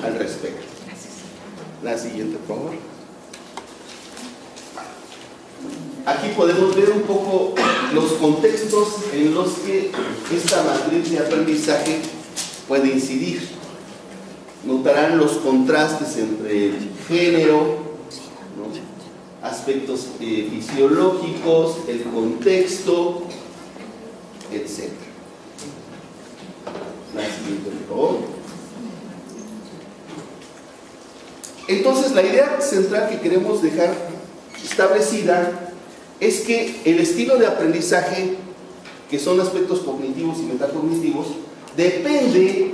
al respecto. La siguiente, por favor. Aquí podemos ver un poco los contextos en los que esta matriz de aprendizaje puede incidir. Notarán los contrastes entre el género, ¿no?, aspectos fisiológicos, el contexto, etc. La siguiente, por favor. Entonces, la idea central que queremos dejar establecida es que el estilo de aprendizaje, que son aspectos cognitivos y metacognitivos, depende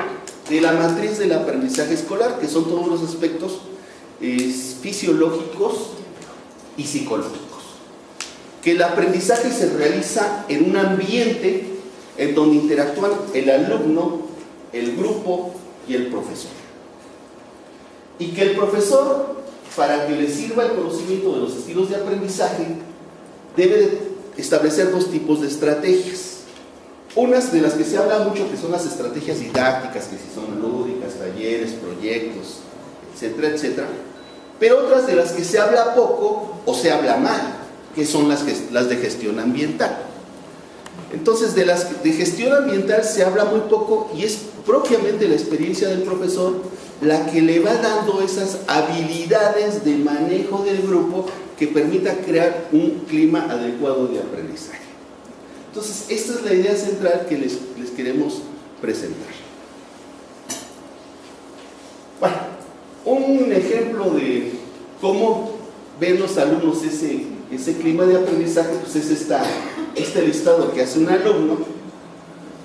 de la matriz del aprendizaje escolar, que son todos los aspectos fisiológicos y psicológicos. Que el aprendizaje se realiza en un ambiente en donde interactúan el alumno, el grupo y el profesor. Y que el profesor, para que le sirva el conocimiento de los estilos de aprendizaje, debe establecer dos tipos de estrategias. Unas de las que se habla mucho, que son las estrategias didácticas, que si son lúdicas, talleres, proyectos, etcétera, etcétera. Pero otras de las que se habla poco o se habla mal, que son las de gestión ambiental. Entonces, de las de gestión ambiental se habla muy poco y es propiamente la experiencia del profesor la que le va dando esas habilidades de manejo del grupo que permita crear un clima adecuado de aprendizaje. Entonces, esta es la idea central que les queremos presentar. Bueno, un ejemplo de cómo ven los alumnos ese clima de aprendizaje, pues es este listado que hace un alumno,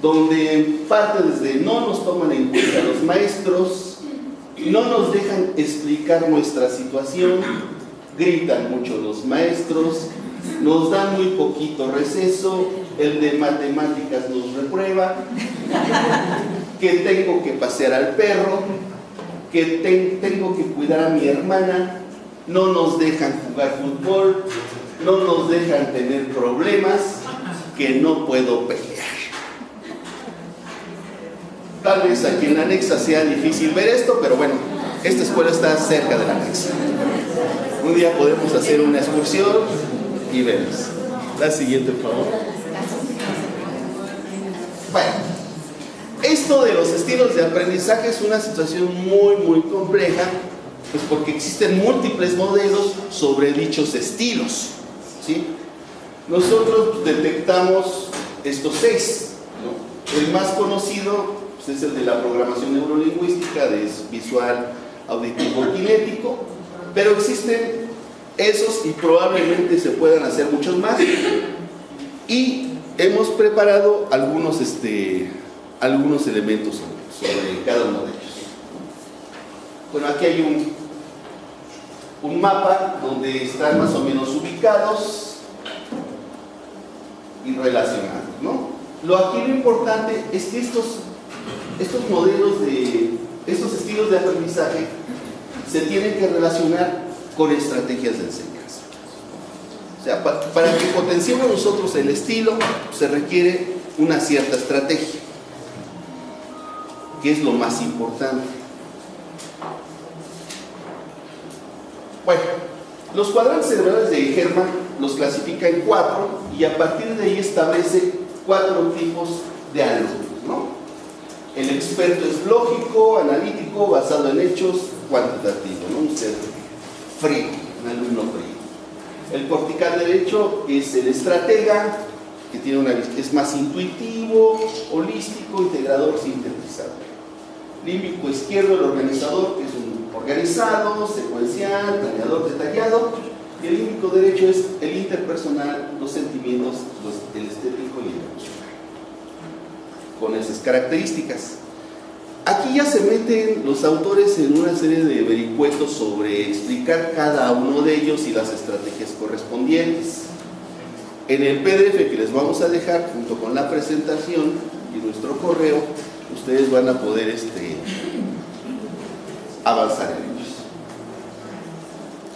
donde parte desde no nos toman en cuenta los maestros, no nos dejan explicar nuestra situación, gritan mucho los maestros, nos dan muy poquito receso, el de matemáticas nos reprueba, que tengo que pasear al perro, que tengo que cuidar a mi hermana, no nos dejan jugar fútbol, no nos dejan tener problemas, que no puedo pelear. Tal vez aquí en la anexa sea difícil ver esto, pero bueno, esta escuela está cerca de la anexa. Un día podemos hacer una excursión y vemos. La siguiente, por favor. Bueno, esto de los estilos de aprendizaje es una situación muy, muy compleja, pues porque existen múltiples modelos sobre dichos estilos, ¿sí? Nosotros detectamos estos 6, ¿no? El más conocido es el de la programación neurolingüística, de visual, auditivo, kinético, pero existen esos y probablemente se puedan hacer muchos más, y hemos preparado algunos elementos sobre cada uno de ellos. Bueno, aquí hay un mapa donde están más o menos ubicados y relacionados, ¿no? Aquí lo importante es que estos modelos estos estilos de aprendizaje se tienen que relacionar con estrategias de enseñanza. O sea, para que potenciemos nosotros el estilo, se requiere una cierta estrategia, que es lo más importante. Bueno, los cuadrantes cerebrales de Hermann los clasifica en 4 y a partir de ahí establece 4 tipos de alumnos, ¿no? El experto es lógico, analítico, basado en hechos, cuantitativo, ¿no? Un ser frío, un alumno frío. El cortical derecho es el estratega, que es más intuitivo, holístico, integrador, sintetizador. Límbico izquierdo, el organizador, que es un organizado, secuencial, planeador, detallado. Y el límbico derecho es el interpersonal, los sentimientos, el estético y el emocional, con esas características. Aquí ya se meten los autores en una serie de vericuetos sobre explicar cada uno de ellos y las estrategias correspondientes. En el PDF que les vamos a dejar junto con la presentación y nuestro correo, ustedes van a poder avanzar en ellos.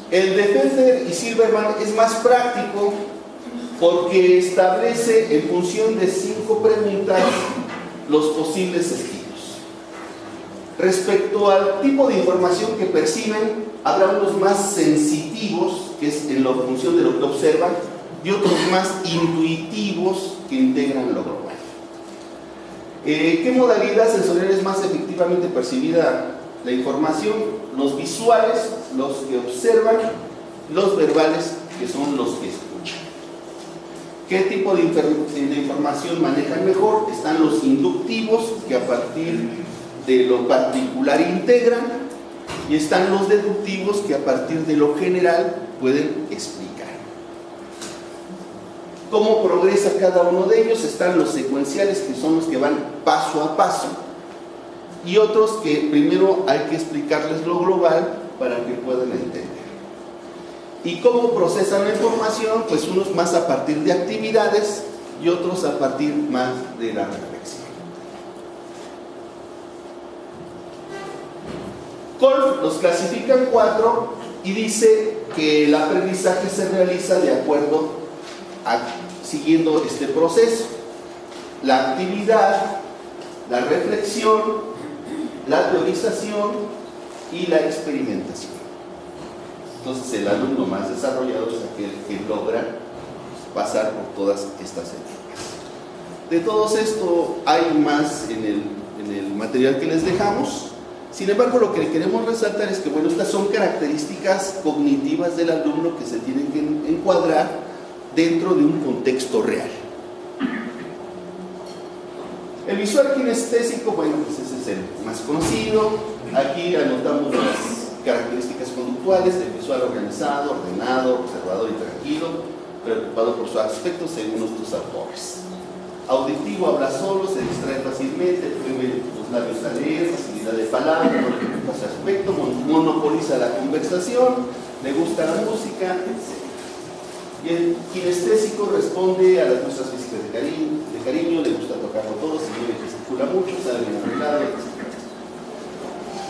El de Fender y Silverman es más práctico porque establece en función de 5 preguntas los posibles estilos. Respecto al tipo de información que perciben, habrá unos más sensitivos, que es en la función de lo que observan, y otros más intuitivos, que integran lo global. ¿Qué modalidad sensorial es más efectivamente percibida la información? Los visuales, los que observan, los verbales, que son los que escuchan. ¿Qué tipo de información manejan mejor? Están los inductivos, que a partir de lo particular integran, y están los deductivos, que a partir de lo general pueden explicar. ¿Cómo progresa cada uno de ellos? Están los secuenciales, que son los que van paso a paso, y otros que primero hay que explicarles lo global para que puedan entender. ¿Y cómo procesan la información? Pues unos más a partir de actividades y otros a partir más de la reflexión. Kolff los clasifica en 4 y dice que el aprendizaje se realiza de acuerdo siguiendo este proceso: la actividad, la reflexión, la teorización y la experimentación. Entonces el alumno más desarrollado es aquel que logra pasar por todas estas etapas. De todo esto hay más en el material que les dejamos. Sin embargo, lo que queremos resaltar es que, bueno, estas son características cognitivas del alumno que se tienen que encuadrar dentro de un contexto real. El visual kinestésico, bueno, pues ese es el más conocido. Aquí anotamos las características conductuales del visual: organizado, ordenado, observador y tranquilo, preocupado por su aspecto según nuestros autores. Auditivo, habla solo, se distrae fácilmente, mueve los labios a leer, facilidad de palabra, no le preocupa su aspecto, monopoliza la conversación, le gusta la música, etc. Y el kinestésico responde a las muestras físicas de cariño, le gusta tocarlo todo, se mueve y gesticula mucho, sabe bien arreglado, etc.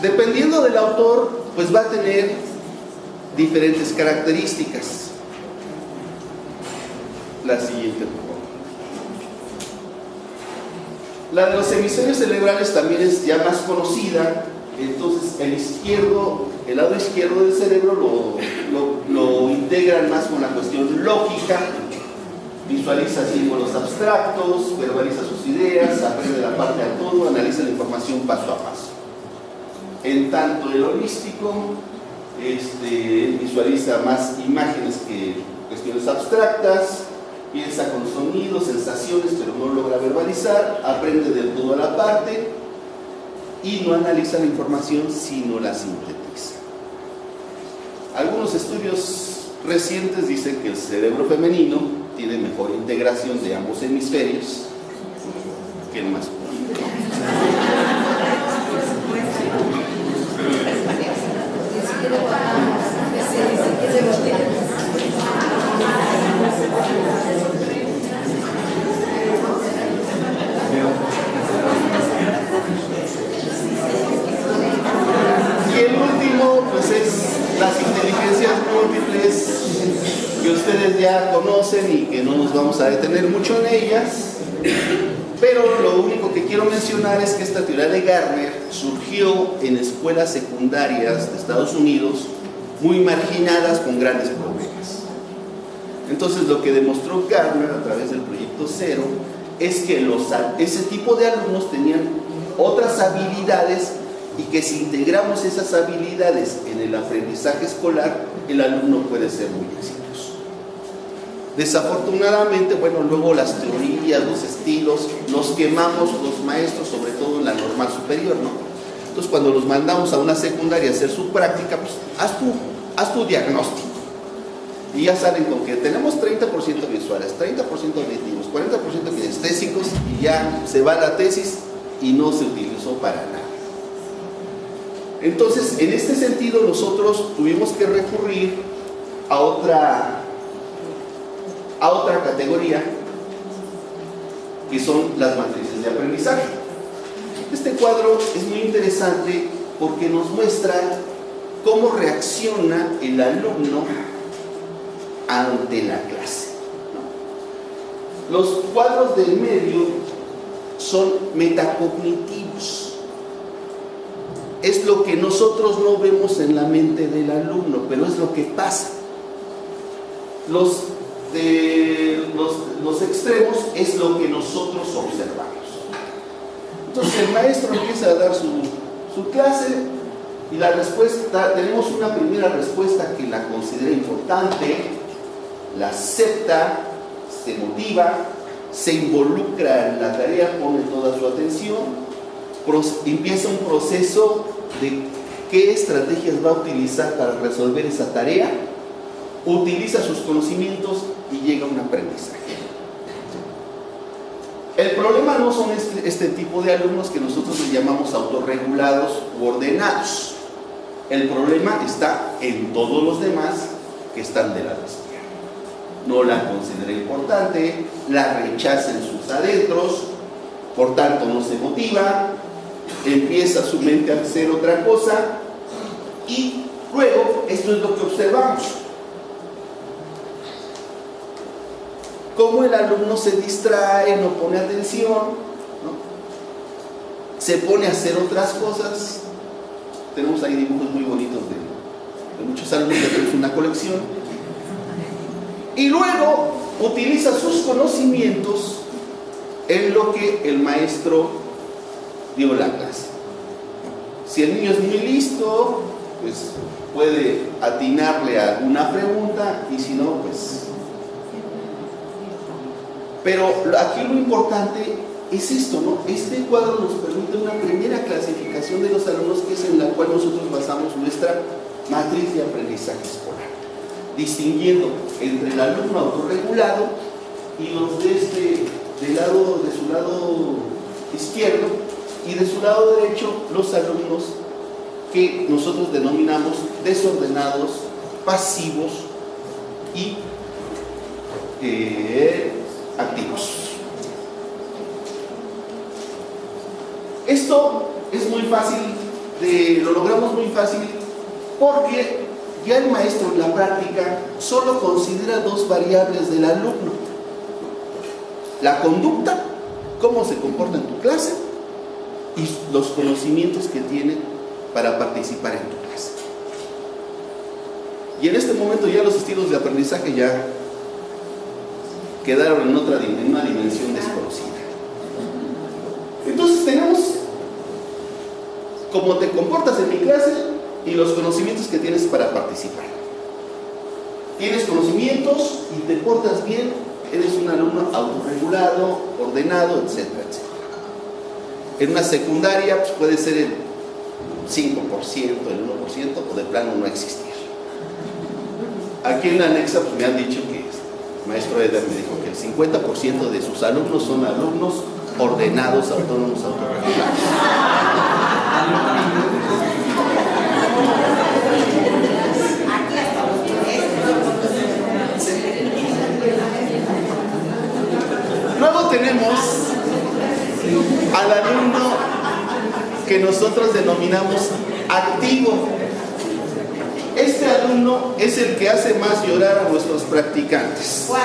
Dependiendo del autor, pues va a tener diferentes características. La siguiente, por favor. La de los hemisferios cerebrales también es ya más conocida. Entonces el lado izquierdo del cerebro lo integran más con la cuestión lógica, visualiza símbolos abstractos, verbaliza sus ideas, aprende la parte al todo, analiza la información paso a paso. En tanto el holístico visualiza más imágenes que cuestiones abstractas, piensa con sonidos, sensaciones, pero no logra verbalizar, aprende del todo a la parte y no analiza la información, sino la sintetiza. Algunos estudios recientes dicen que el cerebro femenino tiene mejor integración de ambos hemisferios que el masculino. Y el último, pues, es las inteligencias múltiples, que ustedes ya conocen y que no nos vamos a detener mucho en ellas, pero lo único que quiero mencionar es que esta teoría de Gardner surgió en escuelas secundarias de Estados Unidos muy marginadas, con grandes problemas. Entonces, lo que demostró Gardner a través del proyecto Zero es que ese tipo de alumnos tenían otras habilidades, y que si integramos esas habilidades en el aprendizaje escolar, el alumno puede ser muy exitoso. Desafortunadamente, bueno, luego las teorías, los estilos, los quemamos los maestros, sobre todo en la normal superior, ¿no? Entonces, cuando los mandamos a una secundaria a hacer su práctica, pues haz tu diagnóstico. Y ya saben con que tenemos 30% visuales, 30% auditivos, 40% kinestésicos, y ya se va la tesis y no se utilizó para nada. Entonces, en este sentido, nosotros tuvimos que recurrir a otra categoría, que son las matrices de aprendizaje. Este cuadro es muy interesante porque nos muestra cómo reacciona el alumno ante la clase. Los cuadros del medio son metacognitivos. es lo que nosotros no vemos en la mente del alumno, pero es lo que pasa. Los extremos es lo que nosotros observamos. Entonces el maestro empieza a dar su clase y la respuesta, tenemos una primera respuesta que la considera importante, la acepta, se motiva, se involucra en la tarea, pone toda su atención, empieza un proceso de qué estrategias va a utilizar para resolver esa tarea, utiliza sus conocimientos y llega a un aprendizaje. El problema no son este tipo de alumnos que nosotros les llamamos autorregulados u ordenados. El problema está en todos los demás que están de lado izquierdo. No la considera importante, la rechaza en sus adentros, por tanto no se motiva, empieza su mente a hacer otra cosa y luego esto es lo que observamos. Cómo el alumno se distrae, no pone atención, ¿no? Se pone a hacer otras cosas. Tenemos ahí dibujos muy bonitos de muchos alumnos que tenemos una colección. Y luego utiliza sus conocimientos en lo que el maestro dio la clase. Si el niño es muy listo, pues puede atinarle a alguna pregunta, y si no, pues... Pero aquí lo importante es esto, ¿no? Este cuadro nos permite una primera clasificación de los alumnos, que es en la cual nosotros basamos nuestra matriz de aprendizaje escolar, distinguiendo entre el alumno autorregulado y los de su lado izquierdo, y de su lado derecho los alumnos que nosotros denominamos desordenados, pasivos y activos. Esto es muy fácil, lo logramos muy fácil porque ya el maestro en la práctica solo considera dos variables del alumno: la conducta, cómo se comporta en tu clase, y los conocimientos que tiene para participar en tu clase. Y en este momento ya los estilos de aprendizaje ya quedaron en una dimensión desconocida. Entonces tenemos cómo te comportas en mi clase y los conocimientos que tienes para participar. Tienes conocimientos y te portas bien, eres un alumno autorregulado, ordenado, etcétera, etcétera. En una secundaria pues puede ser el 5%, el 1%, o de plano no existir. Aquí en la anexa pues me han dicho que el maestro Eder me dijo que el 50% de sus alumnos son alumnos ordenados, autónomos, autorregulados. Luego tenemos al alumno que nosotros denominamos activo. Este alumno es el que hace más llorar a nuestros practicantes. ¿Cuál?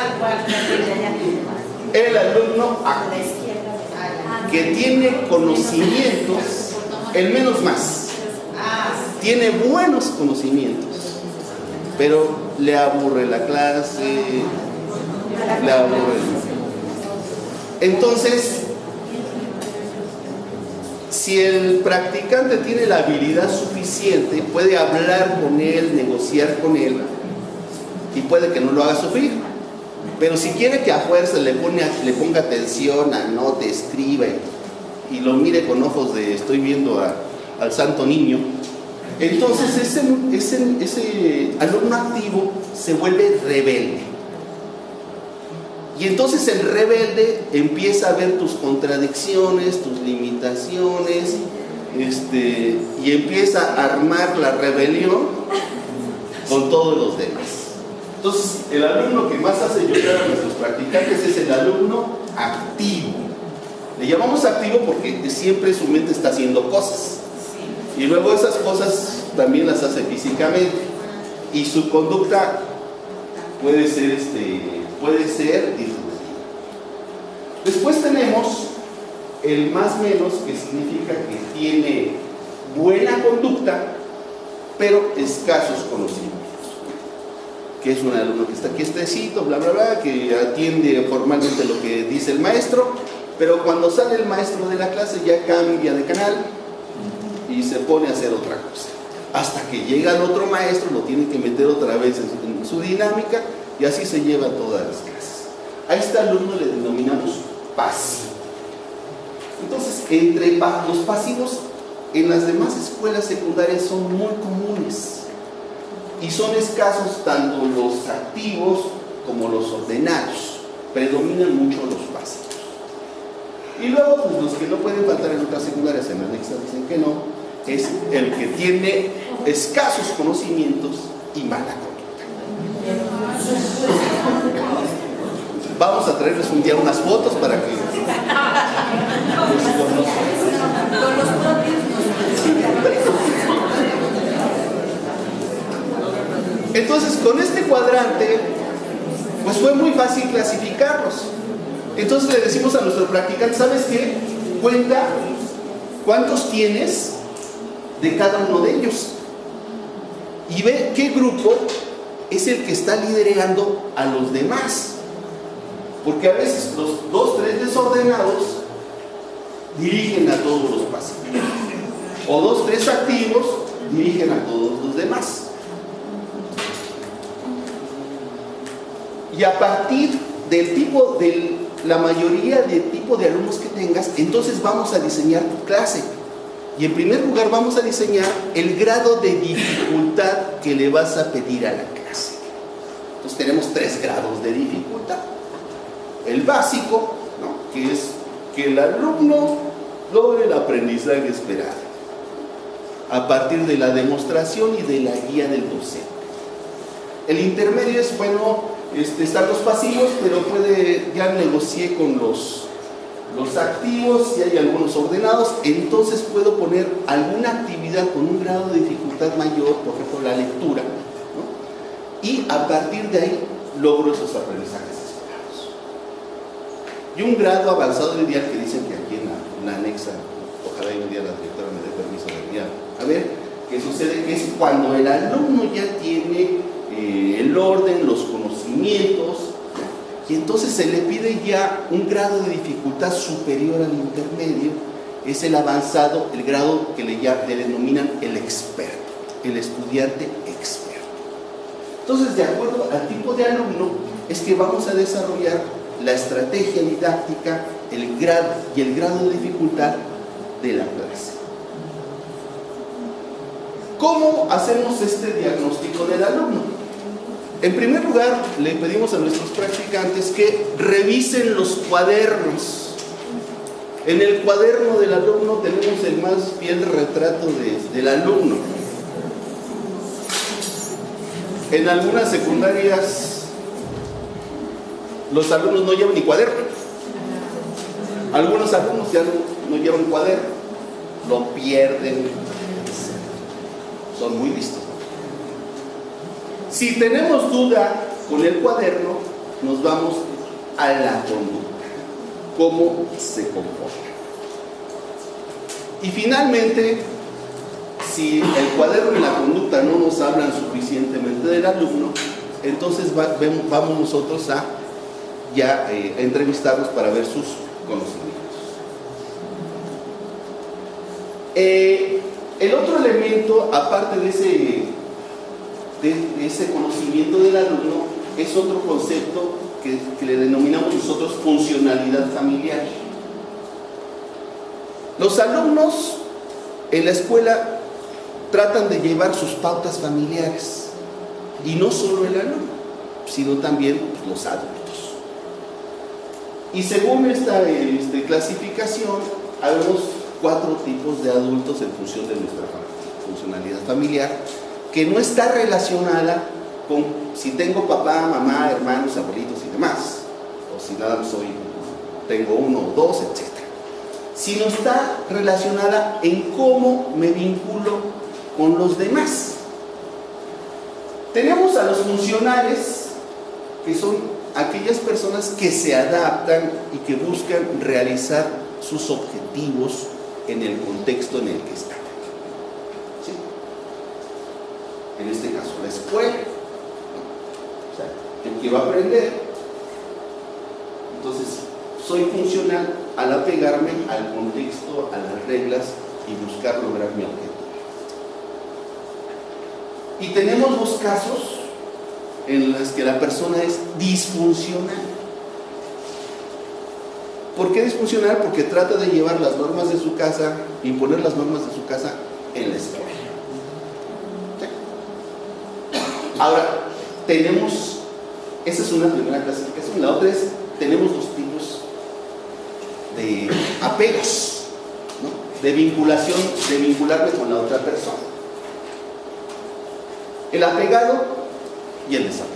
El alumno activo, que tiene conocimientos, el menos más. Tiene buenos conocimientos, pero le aburre la clase, le aburre. Entonces, si el practicante tiene la habilidad suficiente, puede hablar con él, negociar con él, y puede que no lo haga sufrir. Pero si quiere que a fuerza le ponga atención, anote, escriba y lo mire con ojos de estoy viendo al santo niño, entonces ese alumno activo se vuelve rebelde. Y entonces el rebelde empieza a ver tus contradicciones, tus limitaciones, y empieza a armar la rebelión con todos los demás. Entonces, el alumno que más hace llorar a nuestros practicantes es el alumno activo. Le llamamos activo porque siempre su mente está haciendo cosas. Y luego esas cosas también las hace físicamente. Y su conducta puede ser disruptiva. Después tenemos el más menos, que significa que tiene buena conducta, pero escasos conocimientos. Que es un alumno que está quietecito, bla, bla, bla, que atiende formalmente lo que dice el maestro, pero cuando sale el maestro de la clase ya cambia de canal y se pone a hacer otra cosa. Hasta que llega el otro maestro, lo tiene que meter otra vez en su dinámica y así se lleva todas las clases. A este alumno le denominamos pasivo. Entonces, entre los pasivos en las demás escuelas secundarias son muy comunes y son escasos tanto los activos como los ordenados. Predominan mucho los pasivos. Y luego, pues, los que no pueden faltar en otras secundarias, en la anexa dicen que no, es el que tiene escasos conocimientos y mala conducta. Vamos a traerles un día unas fotos para que los conozcan. Entonces, con este cuadrante, pues fue muy fácil clasificarlos. Entonces le decimos a nuestro practicante, ¿sabes qué? Cuenta cuántos tienes de cada uno de ellos y ve qué grupo es el que está liderando a los demás, porque a veces los 2, 3 desordenados dirigen a todos los pasivos, o 2, 3 activos dirigen a todos los demás. Y a partir del tipo, de la mayoría de tipo de alumnos que tengas, entonces vamos a diseñar tu clase. Y en primer lugar vamos a diseñar el grado de dificultad que le vas a pedir a la clase. Entonces tenemos 3 grados de dificultad. El básico, ¿no?, que es que el alumno logre el aprendizaje esperado a partir de la demostración y de la guía del docente. El intermedio es, bueno, están los pasivos, pero ya negocié con los activos, y hay algunos ordenados, entonces puedo poner alguna actividad con un grado de dificultad mayor, por ejemplo la lectura, ¿no?, y a partir de ahí logro esos aprendizajes esperados. Y un grado avanzado ideal que dicen que aquí en la anexa, ojalá un día la directora me dé permiso de enviar. A ver, ¿qué sucede? Que es cuando el alumno ya tiene el orden, los conocimientos, y entonces se le pide ya un grado de dificultad superior al intermedio. Es el avanzado, el grado que le denominan el experto, el estudiante experto. Entonces, de acuerdo al tipo de alumno, es que vamos a desarrollar la estrategia didáctica, el grado y el grado de dificultad de la clase. ¿Cómo hacemos este diagnóstico del alumno? En primer lugar, le pedimos a nuestros practicantes que revisen los cuadernos. En el cuaderno del alumno tenemos el más fiel retrato del alumno. En algunas secundarias los alumnos no llevan ni cuaderno. Algunos alumnos ya no llevan cuaderno, lo pierden, son muy listos. Si tenemos duda con el cuaderno, nos vamos a la conducta, cómo se comporta. Y finalmente, si el cuaderno y la conducta no nos hablan suficientemente del alumno, entonces vamos nosotros a entrevistarlos para ver sus conocimientos. El otro elemento, aparte de ese conocimiento del alumno, es otro concepto que le denominamos nosotros funcionalidad familiar. Los alumnos en la escuela tratan de llevar sus pautas familiares, y no solo el alumno, sino también los adultos. Y según esta clasificación, habemos 4 tipos de adultos en función de nuestra funcionalidad familiar, que no está relacionada con si tengo papá, mamá, hermanos, abuelitos y demás, o si nada más tengo 1 o 2, etc., sino está relacionada en cómo me vinculo con los demás. Tenemos a los funcionales, que son aquellas personas que se adaptan y que buscan realizar sus objetivos en el contexto en el que están. en este caso la escuela, ¿no? O sea, yo quiero aprender, entonces soy funcional al apegarme al contexto, a las reglas y buscar lograr mi objetivo. Y tenemos dos casos en los que la persona es disfuncional. ¿Por qué disfuncional? Porque trata de llevar las normas de su casa, imponer las normas de su casa en la escuela. ¿Sí? Ahora, tenemos, esa es una primera clasificación. La otra es, tenemos dos tipos de apegos, ¿no? De vinculación, de vincularme con la otra persona. El apegado y el desapegado.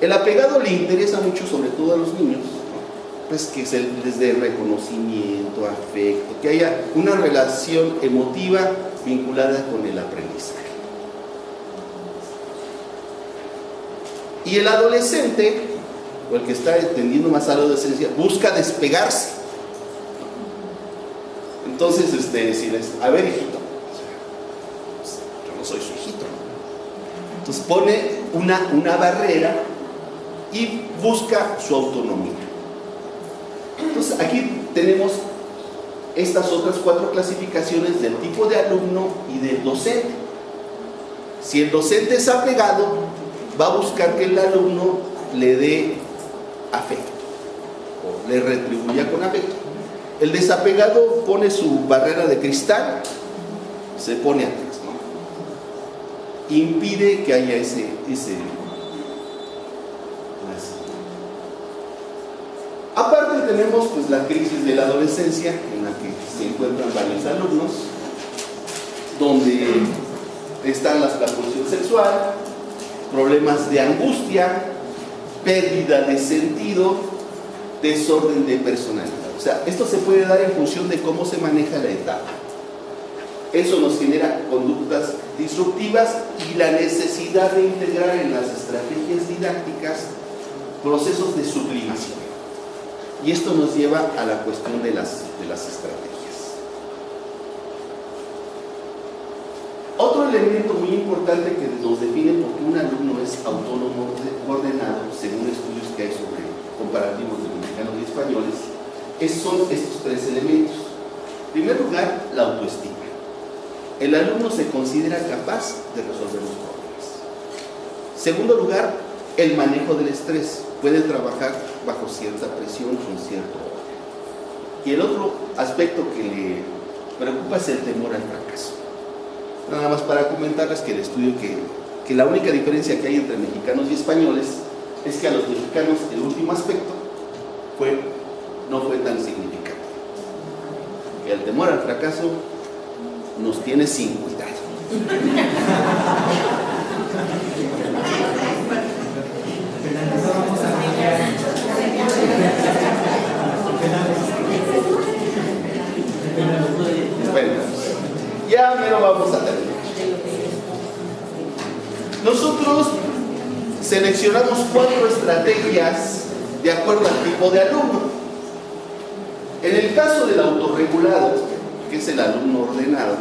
El apegado le interesa mucho, sobre todo a los niños, ¿no? Pues que se les dé reconocimiento, afecto, que haya una relación emotiva vinculada con el aprendizaje. Y el adolescente, o el que está tendiendo más a la adolescencia, busca despegarse. Entonces, decirles, a ver, hijito, yo no soy su hijito. Entonces pone una barrera y busca su autonomía. Entonces aquí tenemos estas otras 4 clasificaciones del tipo de alumno y del docente. Si el docente es apegado, va a buscar que el alumno le dé afecto o le retribuya con afecto. El desapegado pone su barrera de cristal, se pone atrás, ¿no? Impide que haya ese aparte tenemos pues la crisis de la adolescencia en la que se encuentran varios alumnos, donde están la pulsión sexual, problemas de angustia, pérdida de sentido, desorden de personalidad. O sea, esto se puede dar en función de cómo se maneja la etapa. Eso nos genera conductas disruptivas y la necesidad de integrar en las estrategias didácticas procesos de sublimación. Y esto nos lleva a la cuestión de las estrategias. Otro elemento muy importante que nos define por qué un alumno es autónomo ordenado, según estudios que hay sobre comparativos de mexicanos y españoles, son estos 3 elementos. En primer lugar, la autoestima. El alumno se considera capaz de resolver los problemas. En segundo lugar, el manejo del estrés. Puede trabajar bajo cierta presión, con cierto orden. Y el otro aspecto que le preocupa es el temor al fracaso. Nada más para comentarles que el estudio que la única diferencia que hay entre mexicanos y españoles es que a los mexicanos el último aspecto no fue tan significativo. Que el temor al fracaso nos tiene sin cuidado. Bueno, ya me lo vamos a terminar. Nosotros seleccionamos 4 estrategias de acuerdo al tipo de alumno. En el caso del autorregulado, que es el alumno ordenado,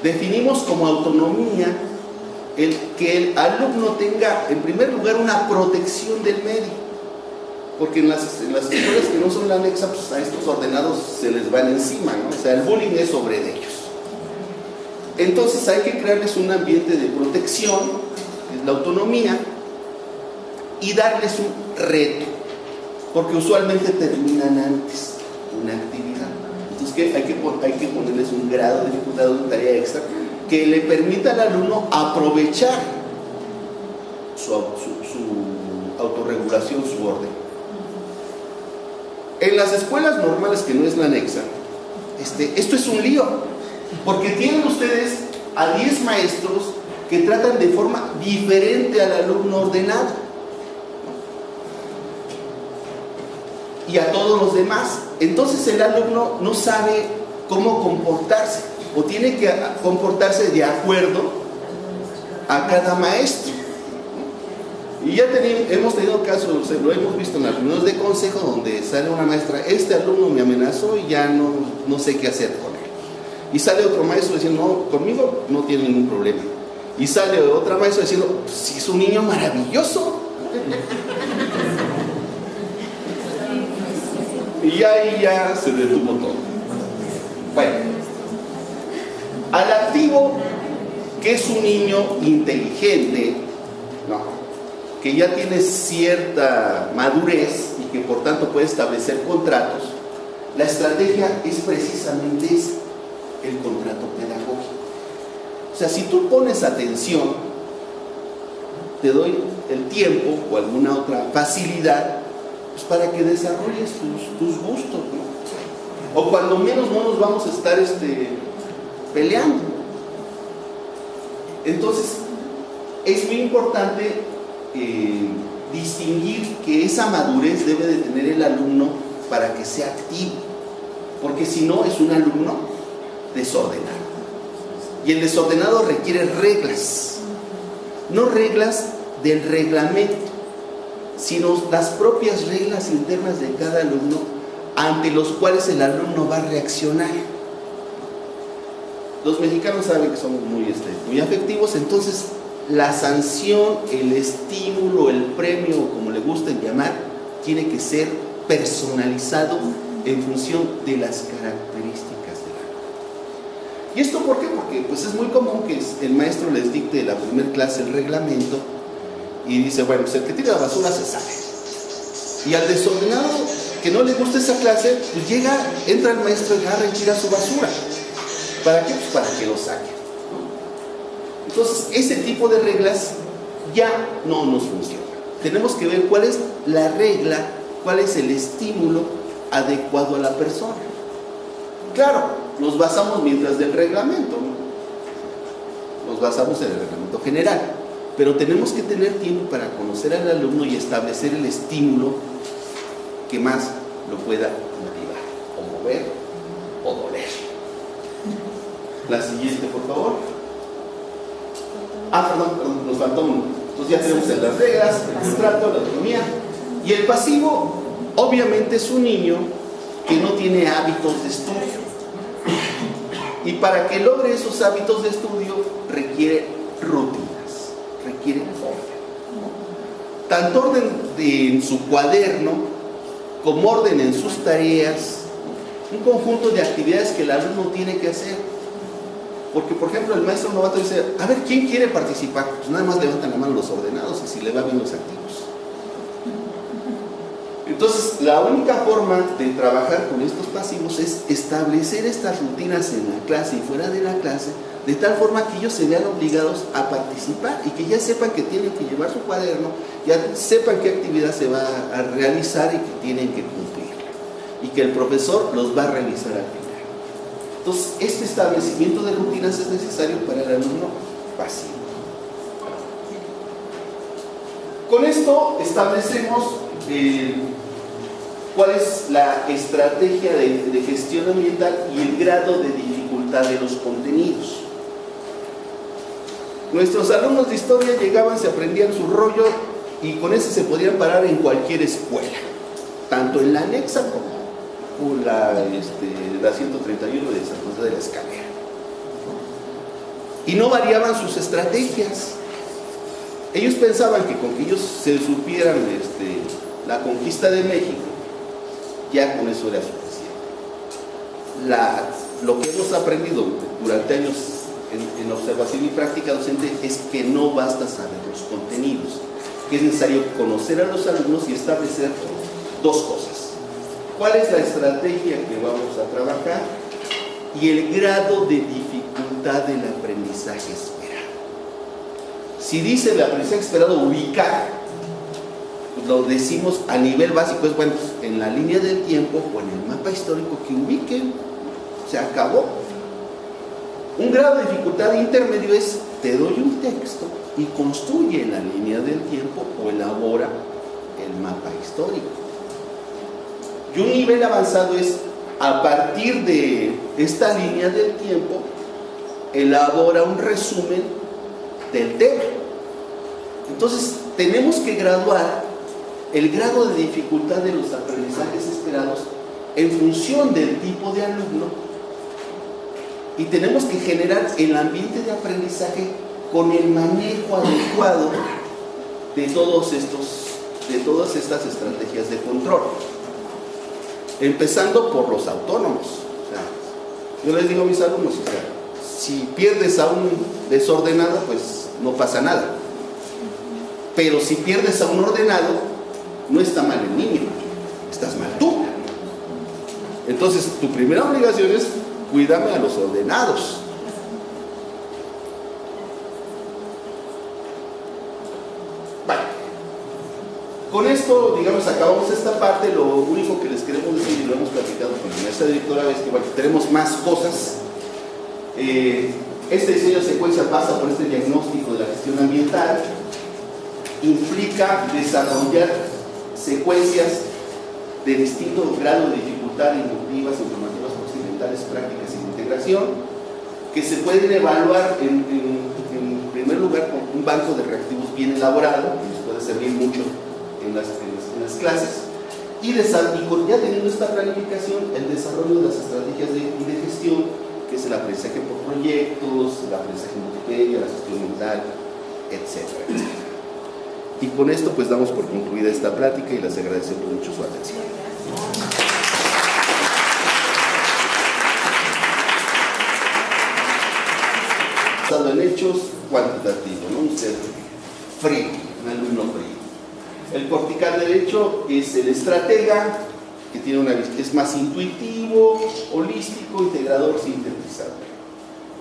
definimos como autonomía que el alumno tenga, en primer lugar, una protección del medio. Porque en las escuelas que no son la anexa, pues a estos ordenados se les van encima, ¿no? O sea, el bullying es sobre ellos. Entonces hay que crearles un ambiente de protección, que es la autonomía, y darles un reto, porque usualmente terminan antes una actividad. Entonces hay que ponerles un grado de dificultad, una tarea extra, que le permita al alumno aprovechar su autorregulación, su orden. En las escuelas normales, que no es la anexa, esto es un lío, porque tienen ustedes a 10 maestros que tratan de forma diferente al alumno ordenado y a todos los demás. Entonces el alumno no sabe cómo comportarse, o tiene que comportarse de acuerdo a cada maestro. Y ya hemos tenido casos, lo hemos visto en las reuniones de consejo, donde sale una maestra, este alumno me amenazó y ya no sé qué hacer con él. Y sale otro maestro diciendo, no, conmigo no tiene ningún problema. Y sale otra maestra diciendo, sí, es un niño maravilloso. Y ahí ya se detuvo todo. Bueno, al activo, que es un niño inteligente, no, que ya tiene cierta madurez y que por tanto puede establecer contratos, la estrategia es precisamente esa, el contrato pedagógico. O sea, si tú pones atención, te doy el tiempo o alguna otra facilidad, pues para que desarrolles tus gustos, ¿no? O cuando menos no nos vamos a estar peleando. Entonces, es muy importante distinguir que esa madurez debe de tener el alumno para que sea activo, porque si no es un alumno desordenado. Y el desordenado requiere reglas, no reglas del reglamento, sino las propias reglas internas de cada alumno ante los cuales el alumno va a reaccionar. Los mexicanos saben que somos muy afectivos, entonces la sanción, el estímulo, el premio, como le gusten llamar, tiene que ser personalizado en función de las características del alumno. ¿Y esto por qué? Porque pues es muy común que el maestro les dicte la primera clase el reglamento y dice, bueno, pues el que tira la basura se sale. Y al desordenado que no le gusta esa clase, pues entra el maestro, agarra y tira su basura. ¿Para qué? Pues para que lo saque. Entonces, ese tipo de reglas ya no nos funciona. Tenemos que ver cuál es la regla, cuál es el estímulo adecuado a la persona. Claro, nos basamos mientras del reglamento, ¿no? Nos basamos en el reglamento general, pero tenemos que tener tiempo para conocer al alumno y establecer el estímulo que más lo pueda motivar, o mover, o doler. La siguiente, por favor. Perdón, nos faltó uno. Entonces ya tenemos las reglas, el contrato, la autonomía. Y el pasivo, obviamente, es un niño que no tiene hábitos de estudio. Y para que logre esos hábitos de estudio requiere rutinas, requiere orden. Tanto orden en su cuaderno como orden en sus tareas, un conjunto de actividades que el alumno tiene que hacer. Porque, por ejemplo, el maestro novato dice, a ver, ¿quién quiere participar? Pues nada más levantan la mano los ordenados y si le va bien los activos. Entonces, la única forma de trabajar con estos pasivos es establecer estas rutinas en la clase y fuera de la clase, de tal forma que ellos se vean obligados a participar y que ya sepan que tienen que llevar su cuaderno, ya sepan qué actividad se va a realizar y que tienen que cumplir. Y que el profesor los va a revisar al final. Entonces, este establecimiento de rutinas es necesario para el alumno pasivo. Con esto establecemos cuál es la estrategia de gestión ambiental y el grado de dificultad de los contenidos. Nuestros alumnos de historia llegaban, se aprendían su rollo y con ese se podían parar en cualquier escuela, tanto en la anexa como la 131 de San José de la Escalera. Y no variaban sus estrategias. Ellos pensaban que con que ellos se supieran la conquista de México, ya con eso era suficiente. Lo que hemos aprendido durante años en observación y práctica docente es que no basta saber los contenidos, que es necesario conocer a los alumnos y establecer dos cosas. ¿Cuál es la estrategia que vamos a trabajar? Y el grado de dificultad del aprendizaje esperado. Si dice el aprendizaje esperado ubicar, pues lo decimos a nivel básico, es bueno, en la línea del tiempo o en el mapa histórico que ubiquen, se acabó. Un grado de dificultad intermedio es, te doy un texto y construye la línea del tiempo o elabora el mapa histórico. Y un nivel avanzado es, a partir de esta línea del tiempo, elabora un resumen del tema. Entonces, tenemos que graduar el grado de dificultad de los aprendizajes esperados en función del tipo de alumno y tenemos que generar el ambiente de aprendizaje con el manejo adecuado de todas estas estrategias de control, empezando por los autónomos. O sea, yo les digo a mis alumnos, o sea, si pierdes a un desordenado, pues no pasa nada, pero si pierdes a un ordenado, no está mal el niño, estás mal tú. Entonces tu primera obligación es cuídame a los ordenados. Vale. Con esto, digamos, acabamos esta parte. Lo único que les queremos decir, y lo hemos platicado con la maestra directora, es que bueno, tenemos más cosas. Este diseño de secuencia pasa por este diagnóstico de la gestión ambiental. Implica desarrollar secuencias de distinto grado de dificultad, inductivas, informativas, procedimentales, prácticas y de integración, que se pueden evaluar en primer lugar con un banco de reactivos bien elaborado, que nos puede servir mucho en las clases, y ya teniendo esta planificación, el desarrollo de las estrategias de gestión, que es el aprendizaje por proyectos, el aprendizaje multimedia, la gestión mental, etcétera, etcétera. Y con esto pues damos por concluida esta plática y les agradecemos mucho su atención. Basado en hechos, cuantitativo, ¿no? Un ser frío, un alumno frío. El cortical derecho es el estratega, que tiene es más intuitivo, holístico, integrador, sintetizador.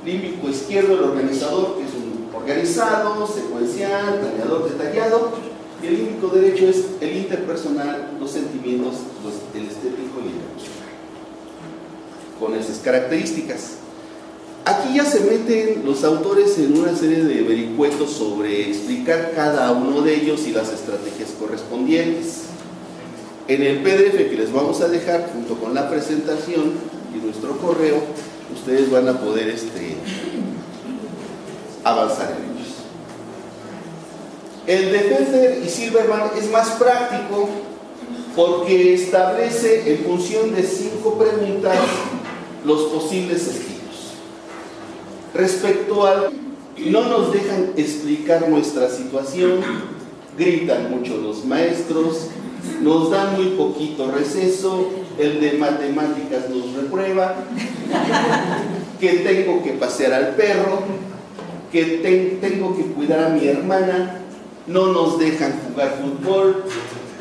Límbico izquierdo, el organizador, que es un organizado, secuencial, planeador, detallado. Y el límbico derecho es el interpersonal, los sentimientos, el estético y el emocional, con esas características. Aquí ya se meten los autores en una serie de vericuetos sobre explicar cada uno de ellos y las estrategias correspondientes. En el PDF que les vamos a dejar junto con la presentación y nuestro correo, ustedes van a poder avanzar en ellos. El de Fender y Silverman es más práctico porque establece en función de 5 preguntas los posibles estilos. Respecto al no nos dejan explicar nuestra situación, gritan mucho los maestros, nos dan muy poquito receso, el de matemáticas nos reprueba, que tengo que pasear al perro, que tengo que cuidar a mi hermana, no nos dejan jugar fútbol,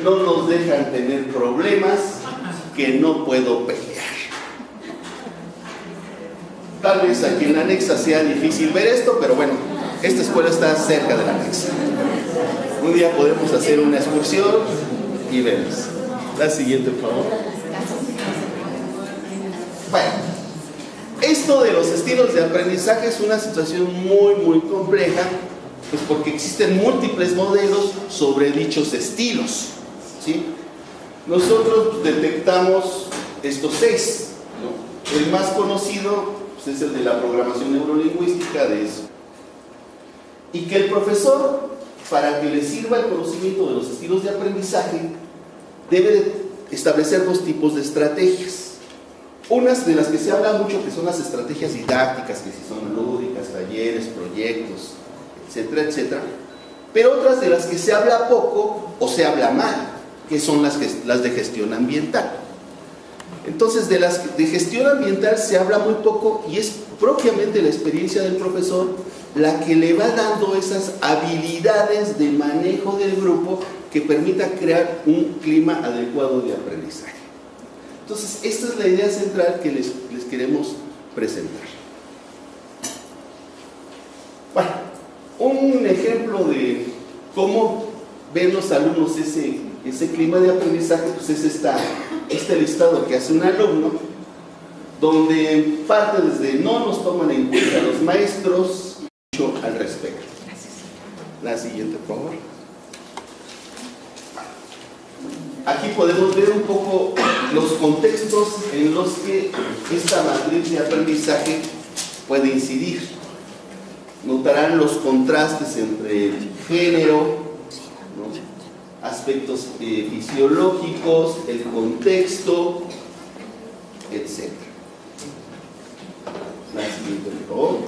no nos dejan tener problemas, que no puedo pelear. Tal vez aquí en la anexa sea difícil ver esto, pero bueno, esta escuela está cerca de la anexa. Un día podemos hacer una excursión y verlos. La siguiente, por favor. Bueno, esto de los estilos de aprendizaje es una situación muy compleja, pues porque existen múltiples modelos sobre dichos estilos, ¿sí? Nosotros detectamos estos 6, ¿no? El más conocido pues, es el de la programación neurolingüística de eso. Y que el profesor, para que le sirva el conocimiento de los estilos de aprendizaje, debe de establecer 2 tipos de estrategias. Unas de las que se habla mucho, que son las estrategias didácticas, que si son lúdicas, talleres, proyectos, etcétera, etcétera. Pero otras de las que se habla poco o se habla mal, que son las de gestión ambiental. Entonces, de las de gestión ambiental se habla muy poco y es propiamente la experiencia del profesor la que le va dando esas habilidades de manejo del grupo que permita crear un clima adecuado de aprendizaje. Entonces, esta es la idea central que les queremos presentar. Bueno, un ejemplo de cómo ven los alumnos ese clima de aprendizaje, pues es este listado que hace un alumno, donde parte desde no nos toman en cuenta los maestros, mucho al respecto. Gracias. La siguiente, por favor. Aquí podemos ver un poco los contextos en los que esta matriz de aprendizaje puede incidir. Notarán los contrastes entre el género, ¿no? Aspectos fisiológicos, el contexto, etc. La siguiente. siguiente, por favor.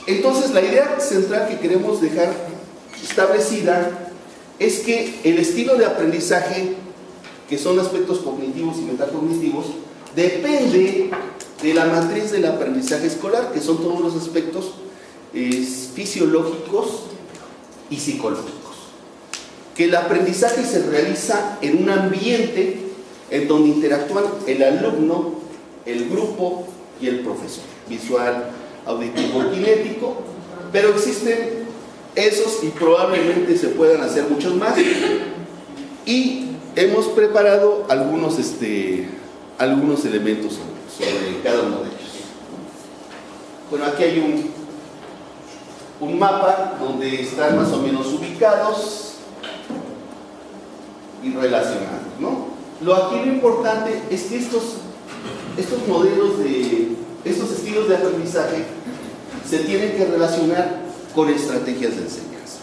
Entonces, la idea central que queremos dejar establecida es que el estilo de aprendizaje, que son aspectos cognitivos y metacognitivos, depende de la matriz del aprendizaje escolar, que son todos los aspectos fisiológicos y psicológicos. Que el aprendizaje se realiza en un ambiente en donde interactúan el alumno, el grupo y el profesor, visual, auditivo, kinético, pero existen esos y probablemente se puedan hacer muchos más, y hemos preparado algunos elementos sobre cada uno de ellos. Bueno, aquí hay un mapa donde están más o menos ubicados y relacionados, ¿no? Aquí lo importante es que estos modelos estos estilos de aprendizaje se tienen que relacionar con estrategias de enseñanza.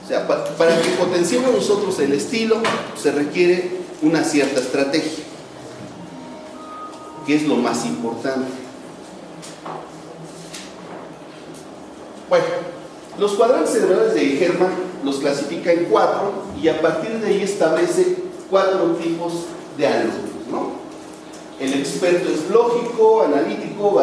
O sea, para que potenciemos nosotros el estilo, se requiere una cierta estrategia, que es lo más importante. Bueno, los cuadrantes cerebrales de Hermann los clasifica en 4 y a partir de ahí establece 4 tipos de alumnos, ¿no? El experto es lógico, analítico,